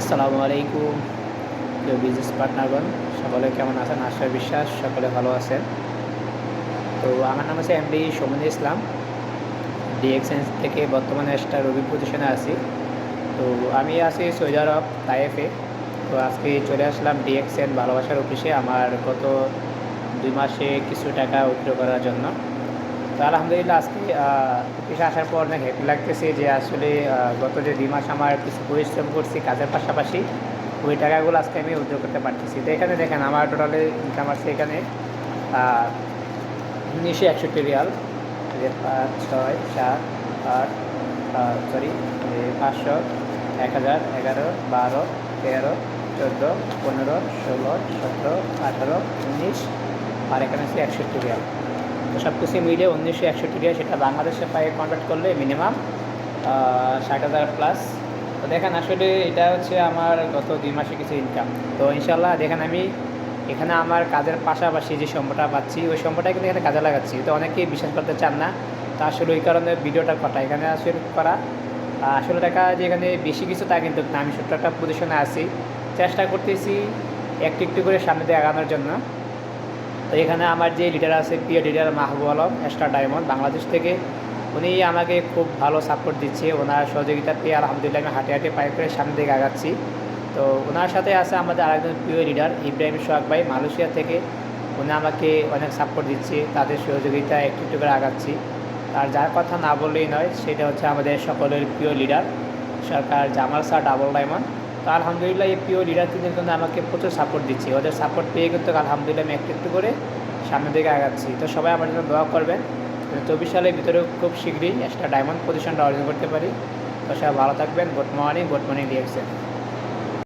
আসসালামু আলাইকুম প্রিয় বিজনেস পার্টনারগণ, সকলে কেমন আছেন? আশা বিশ্বাস সকলে ভালো আছেন। তো আমার নাম হচ্ছে এমডি শমীনুল ইসলাম। ডিএক্সচেঞ্জ থেকে বর্তমানে একটা রবি পজিশনে আছি। তো আমি আছি সৌদি আরব তায়েফে। তো আজকে চলে আসলাম ডিএক্সচেঞ্জ ভালোবাসার অফিসে আমার গত 2 মাসে কিছু টাকা উইথড্র করার জন্য। তো আলহামদুলিল্লাহ আজকে অফিসে আসার পর অনেক হ্যাপি লাগতেছে যে আসলে গত যে 2 মাস আমার কিছু পরিশ্রম করছি কাজের পাশাপাশি ওই টাকাগুলো আজকে আমি উইথড্র করতে পারতেছি। তো এখানে দেখেন আমার টোটালে ইনকাম আছে এখানে 1961 রিয়াল, যে 5, 6, 7, 8, সরি 500, 1000, 11, 12, 13, 14, 15, 16, 17, 18, 19 আর এখানে আছে 61 রিয়াল। তো সব কিছু মিলিয়ে 1961 রিয়াল, সেটা বাংলাদেশে প্রায় কনভার্ট করলে মিনিমাম 60,000 প্লাস। তো দেখেন আসলে এটা হচ্ছে আমার গত 2 মাসে কিছু ইনকাম। তো ইনশাল্লাহ দেখেন আমি এখানে আমার কাজের পাশাপাশি যে সম্পদটা পাচ্ছি ওই সম্পদটা কিন্তু এখানে কাজে লাগাচ্ছি। তো অনেকেই বিশ্বাস করতে চান না, তো আসলে ওই কারণে ভিডিওটা করা এখানে আসলে করা। আসলে টাকা যে এখানে বেশি কিছু তা কিন্তু না, আমি ছোট্ট একটা পজিশনে আছি, চেষ্টা করতেছি একটু একটু করে সামনে দিয়ে আগানোর জন্য। তো এখানে আমার যে লিডার আছে, প্রিয় leader Mahbub Alam star diamond Bangladesh থেকে, উনি আমাকে খুব ভালো সাপোর্ট দিচ্ছে। ওনার সহযোগিতা পেয়ে আলহামদুলিল্লাহ আমি হাঁটে হাঁটে পায়ে করে সামনের দিকে আগাচ্ছি। তো ওনার সাথে আছে আমাদের আরেকজন প্রিয় লিডার ইব্রাহিম সোহাগ ভাই মালয়েশিয়া থেকে, উনি আমাকে অনেক সাপোর্ট দিচ্ছে, তাদের সহযোগিতা একটু একটু করে আগাচ্ছি। আর যার কথা না বললেই নয়, সেটা হচ্ছে আমাদের সকলের প্রিয় লিডার সরকার জামাল স্যার ডাবল ডায়মন্ড। তো আলহামদুলিল্লাহ এই প্রিয় লিডার তিনি কিন্তু আমাকে প্রচুর সাপোর্ট দিচ্ছে, ওদের সাপোর্ট পেয়ে কিন্তু আলহামদুলিল্লাহ আমি একটু একটু করে সামনের দিকে আগাচ্ছি। তো সবাই আমার জন্য দোয়া করবেন, 24 সালের ভিতরে খুব শীঘ্রই একটা ডায়মন্ড পজিশনটা অর্জন করতে পারি। তো সবাই ভালো থাকবেন। Good morning DXN.